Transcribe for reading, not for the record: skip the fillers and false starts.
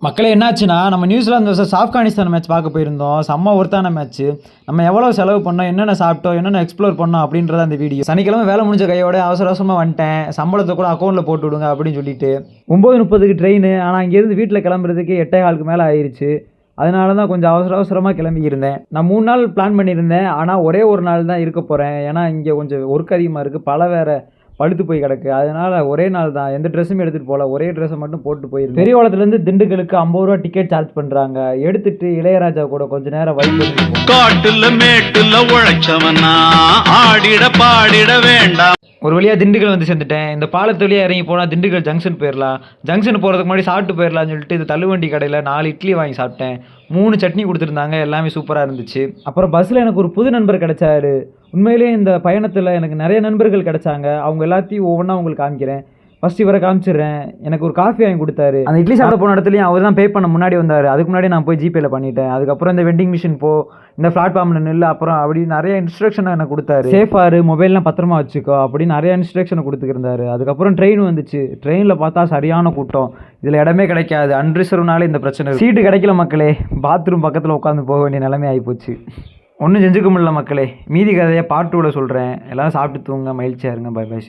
மக்களே என்னாச்சுன்னா, நம்ம நியூசிலாந்து வர்சஸ் ஆப்கானிஸ்தான் மேட்ச் பார்க்க போயிருந்தோம். செம்ம ஒர்த்தான மேட்ச்சு. நம்ம எவ்வளோ செலவு பண்ணோம், என்னென்ன சாப்பிட்டோம், என்னென்ன எக்ஸ்ப்ளோர் பண்ணோம் அப்படின்றத அந்த வீடியோ. சனிக்கிழமை வேலை முடிஞ்ச கையோட அவசர அவசரமாக வந்துட்டேன். சம்பளத்தை கூட அக்கௌண்ட்டில் போட்டு விடுங்க அப்படின்னு சொல்லிட்டு 9:30க்கு ட்ரெயின். ஆனால் இங்கேருந்து வீட்டில் கிளம்புறதுக்கு 8:15க்கு மேலே ஆயிடுச்சு. அதனால தான் கொஞ்சம் அவசரமாக கிளம்பியிருந்தேன். நான் 3 நாள் பிளான் பண்ணியிருந்தேன். ஆனால் ஒரே ஒரு நாள் தான் இருக்க போகிறேன். ஏன்னா இங்கே கொஞ்சம் ஒர்க் அதிகமாக இருக்குது. பல வேறு பழுத்து போய் கிடக்கு. அதனால் ஒரே நாள் தான். எந்த ட்ரெஸ்ஸுமே எடுத்துகிட்டு போகல. ஒரே ட்ரெஸ்ஸை மட்டும் போட்டு போயிருந்தேன். பெரியகுளத்துலேருந்து திண்டுக்கலுக்கு 50 ரூபா டிக்கெட் சார்ஜ் பண்ணுறாங்க. எடுத்துட்டு இளையராஜா கூட கொஞ்சம் நேரம் வைப் பண்ணிருக்கோம். காட்டுல மேட்டுல உழைச்சவனா ஆடிட பாடிட வேண்டாம். ஒரு வழியாக திண்டுக்கல் வந்து சேர்ந்துட்டேன். இந்த பாலத்து வழியாக இறங்கி போனால் திண்டுக்கல் ஜங்ஷன் போயிடலாம். ஜங்ஷன் போகிறதுக்கு முன்னாடி சாப்பிட்டு போயிடலாம்னு சொல்லிட்டு இந்த தள்ளுவண்டி கடையில் 4 இட்லி வாங்கி சாப்பிட்டேன். 3 சட்னி கொடுத்துருந்தாங்க. எல்லாமே சூப்பராக இருந்துச்சு. அப்புறம் பஸ்ஸில் எனக்கு ஒரு புது நண்பர் கிடைச்சாரு. உண்மையிலேயே இந்த பயணத்தில் எனக்கு நிறைய நண்பர்கள் கிடைச்சாங்க. அவங்க எல்லாத்தையும் ஒவ்வொன்றா உங்களுக்கு காமிக்கிறேன். ஃபஸ்ட் இவரை காமிச்சிடுறேன். எனக்கு ஒரு காஃபி வாங்கி கொடுத்தாரு. அந்த இட்லி சாப்பிட போன இடத்துலையும் அவர் தான் பே பண்ண முன்னாடி வந்தார். அதுக்கு முன்னாடி நான் போய் ஜிபேல பண்ணிட்டேன். அதுக்கப்புறம் இந்த வெண்டிங் மிஷின் இந்த பிளாட்ஃபார்மில் நில்லு, அப்புறம் அப்படி நிறைய இன்ஸ்ட்ரக்ஷனை எனக்கு கொடுத்தாரு. சேஃபாரு, மொபைல்லாம் பத்திரமா வச்சுக்கோ அப்படின்னு நிறைய இன்ஸ்ட்ரக்ஷனை கொடுத்துருந்தாரு. அதுக்கப்புறம் ட்ரெயின் வந்துச்சு. ட்ரெயினில் பார்த்தா சரியான கூட்டம். இதில் இடமே கிடைக்காது. அன்ரிசர்வ்னாலே இந்த பிரச்சனை. சீட்டு கிடைக்கல மக்களே. பாத்ரூம் பக்கத்தில் உட்காந்து போக வேண்டிய நிலைமை ஆகிப்போச்சு. ஒன்றும் செஞ்சுக்க முடியல மக்களே. மீதி கதையை பார்ட் 2ல சொல்கிறேன். எல்லோரும் சாப்பிட்டு தூங்க, மகிழ்ச்சியாக இருங்க. Bye by.